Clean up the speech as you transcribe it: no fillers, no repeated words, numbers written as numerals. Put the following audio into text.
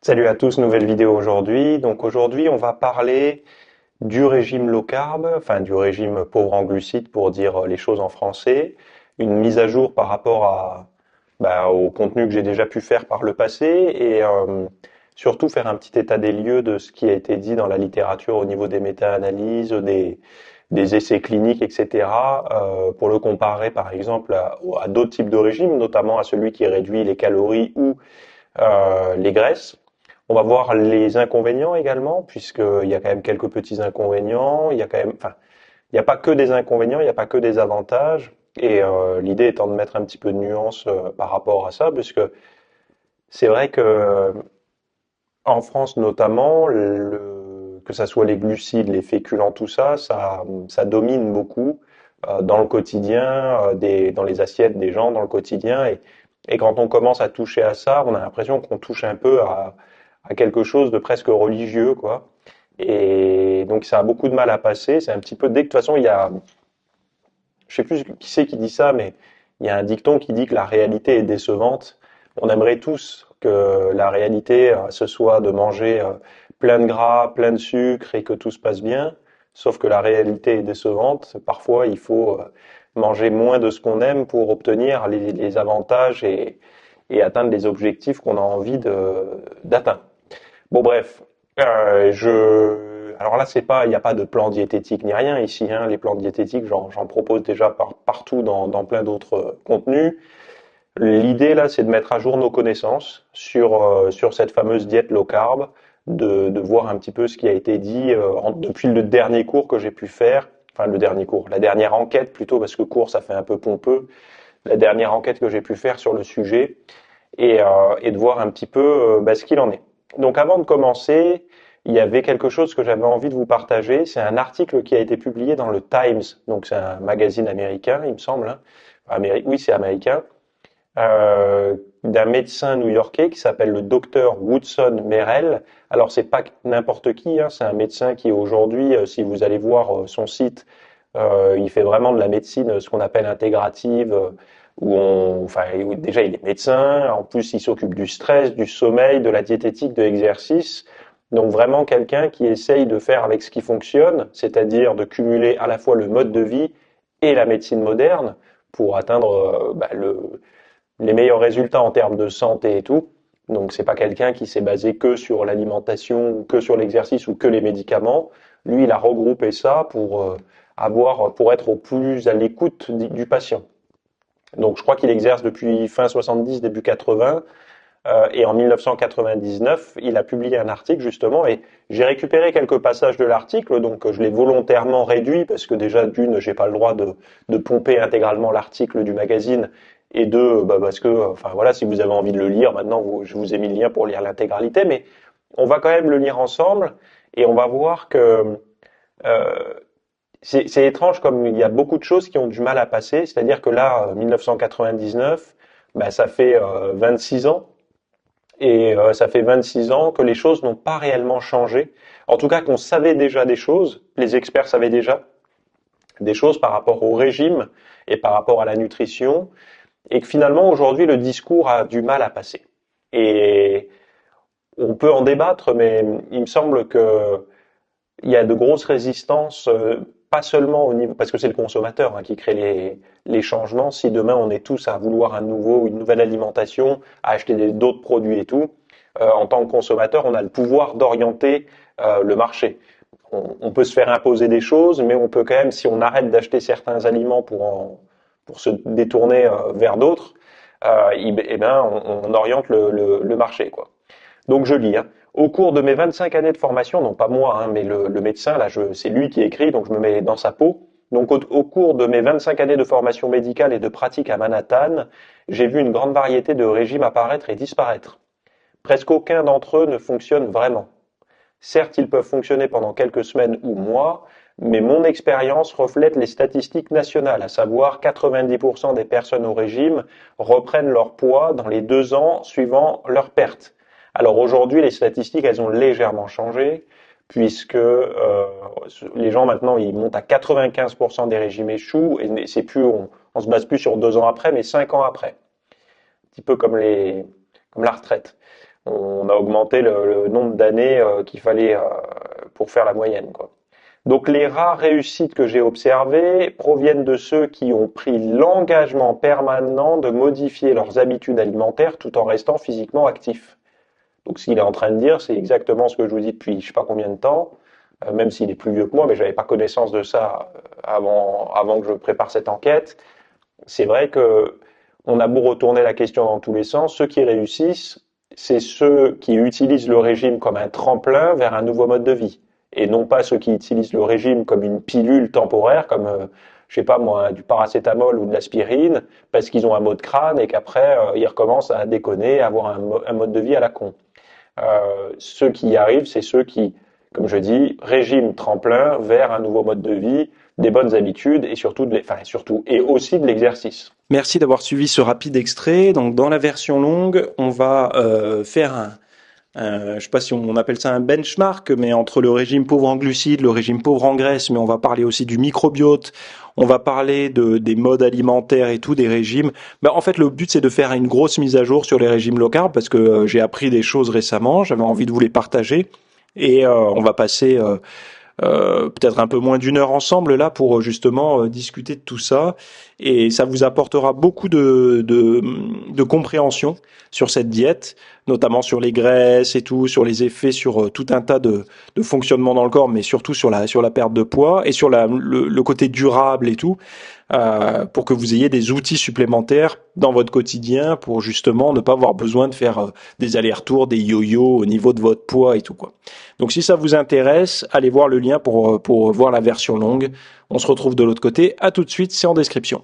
Salut à tous, nouvelle vidéo aujourd'hui. Donc aujourd'hui, on va parler du régime low carb, enfin du régime pauvre en glucides pour dire les choses en français, une mise à jour par rapport au contenu que j'ai déjà pu faire par le passé et surtout faire un petit état des lieux de ce qui a été dit dans la littérature au niveau des méta-analyses, des essais cliniques, etc., pour le comparer par exemple à d'autres types de régimes, notamment à celui qui réduit les calories ou les graisses. On va voir les inconvénients également, puisqu'il y a quand même quelques petits inconvénients. Il y a quand même, enfin, il n'y a pas que des inconvénients, il n'y a pas que des avantages. Et l'idée étant de mettre un petit peu de nuance par rapport à ça, puisque c'est vrai que en France notamment, que ça soit les glucides, les féculents, tout ça, ça domine beaucoup dans le quotidien, dans les assiettes des gens, dans le quotidien. Et quand on commence à toucher à ça, on a l'impression qu'on touche un peu à quelque chose de presque religieux, quoi. Et donc ça a beaucoup de mal à passer. C'est un petit peu dès que de toute façon il y a, je sais plus qui c'est qui dit ça, mais il y a un dicton qui dit que la réalité est décevante. On aimerait tous que la réalité ce soit de manger plein de gras, plein de sucre et que tout se passe bien. Sauf que la réalité est décevante. Parfois il faut manger moins de ce qu'on aime pour obtenir les avantages et atteindre les objectifs qu'on a envie d'atteindre. Bon bref, alors là c'est pas, il n'y a pas de plan diététique ni rien ici, hein. Les plans diététiques, j'en propose déjà partout dans plein d'autres contenus. L'idée là, c'est de mettre à jour nos connaissances sur cette fameuse diète low carb, de voir un petit peu ce qui a été dit depuis le dernier cours que j'ai pu faire, enfin le dernier cours, la dernière enquête plutôt, parce que cours ça fait un peu pompeux, la dernière enquête que j'ai pu faire sur le sujet et de voir un petit peu ce qu'il en est. Donc avant de commencer, il y avait quelque chose que j'avais envie de vous partager. C'est un article qui a été publié dans le Times, donc c'est un magazine américain, il me semble, hein. Oui, c'est américain, d'un médecin new-yorkais qui s'appelle le docteur Woodson Merrell. Alors c'est pas n'importe qui, hein, c'est un médecin qui aujourd'hui, si vous allez voir son site, il fait vraiment de la médecine, ce qu'on appelle intégrative, déjà il est médecin, en plus il s'occupe du stress, du sommeil, de la diététique, de l'exercice. Donc vraiment quelqu'un qui essaye de faire avec ce qui fonctionne, c'est-à-dire de cumuler à la fois le mode de vie et la médecine moderne pour atteindre les meilleurs résultats en termes de santé et tout. Donc c'est pas quelqu'un qui s'est basé que sur l'alimentation, ou que sur l'exercice ou que les médicaments. Lui, il a regroupé ça pour être au plus à l'écoute du patient. Donc je crois qu'il exerce depuis fin 70, début 80. Et en 1999, il a publié un article justement, et j'ai récupéré quelques passages de l'article, donc je l'ai volontairement réduit parce que déjà d'une, j'ai pas le droit de pomper intégralement l'article du magazine, et deux, parce que, enfin voilà, si vous avez envie de le lire, maintenant je vous ai mis le lien pour lire l'intégralité, mais on va quand même le lire ensemble, et on va voir que euh, c'est étrange comme il y a beaucoup de choses qui ont du mal à passer, c'est-à-dire que là, 1999, ça fait 26 ans. Et ça fait 26 ans que les choses n'ont pas réellement changé. En tout cas, qu'on savait déjà des choses, les experts savaient déjà des choses par rapport au régime et par rapport à la nutrition, et que finalement, aujourd'hui, le discours a du mal à passer. Et on peut en débattre, mais il me semble que il y a de grosses résistances, pas seulement au niveau, parce que c'est le consommateur qui crée les changements. Si demain on est tous à vouloir une nouvelle alimentation, à acheter d'autres produits et tout, en tant que consommateur, on a le pouvoir d'orienter le marché. On peut se faire imposer des choses, mais on peut quand même, si on arrête d'acheter certains aliments pour se détourner vers d'autres, on oriente le marché, quoi. Donc je lis, hein. Au cours de mes 25 années de formation, non pas moi, mais le médecin, là, c'est lui qui écrit, donc je me mets dans sa peau. Donc au cours de mes 25 années de formation médicale et de pratique à Manhattan, j'ai vu une grande variété de régimes apparaître et disparaître. Presque aucun d'entre eux ne fonctionne vraiment. Certes, ils peuvent fonctionner pendant quelques semaines ou mois, mais mon expérience reflète les statistiques nationales, à savoir 90% des personnes au régime reprennent leur poids dans les 2 ans suivant leur perte. Alors aujourd'hui, les statistiques, elles ont légèrement changé, puisque les gens maintenant, ils montent à 95% des régimes échouent, et c'est plus, on se base plus sur 2 ans après, mais 5 ans après. Un petit peu comme la retraite. On a augmenté le nombre d'années qu'il fallait pour faire la moyenne, quoi. Donc les rares réussites que j'ai observées proviennent de ceux qui ont pris l'engagement permanent de modifier leurs habitudes alimentaires tout en restant physiquement actifs. Donc ce qu'il est en train de dire, c'est exactement ce que je vous dis depuis je sais pas combien de temps, même s'il est plus vieux que moi, mais j'avais pas connaissance de ça avant que je prépare cette enquête. C'est vrai que on a beau retourner la question dans tous les sens, ceux qui réussissent, c'est ceux qui utilisent le régime comme un tremplin vers un nouveau mode de vie, et non pas ceux qui utilisent le régime comme une pilule temporaire, comme je sais pas moi, du paracétamol ou de l'aspirine, parce qu'ils ont un mot de crâne et qu'après ils recommencent à déconner, à avoir un mode de vie à la con. Ceux qui y arrivent, c'est ceux qui, comme je dis, régime tremplin vers un nouveau mode de vie, des bonnes habitudes et surtout, et aussi de l'exercice. Merci d'avoir suivi ce rapide extrait. Donc, dans la version longue, on va faire je sais pas si on appelle ça un benchmark, mais entre le régime pauvre en glucides, le régime pauvre en graisse, mais on va parler aussi du microbiote, on va parler des modes alimentaires et tout, des régimes. En fait, le but, c'est de faire une grosse mise à jour sur les régimes low carb, parce que j'ai appris des choses récemment, j'avais envie de vous les partager, et on va passer peut-être un peu moins d'une heure ensemble là pour justement discuter de tout ça, et ça vous apportera beaucoup de compréhension sur cette diète, notamment sur les graisses et tout, sur les effets sur tout un tas de fonctionnements dans le corps, mais surtout sur la perte de poids et sur le côté durable et tout, pour que vous ayez des outils supplémentaires dans votre quotidien pour justement ne pas avoir besoin de faire des allers-retours, des yo-yo au niveau de votre poids et tout, quoi. Donc si ça vous intéresse, allez voir le lien pour voir la version longue. On se retrouve de l'autre côté. À tout de suite, c'est en description.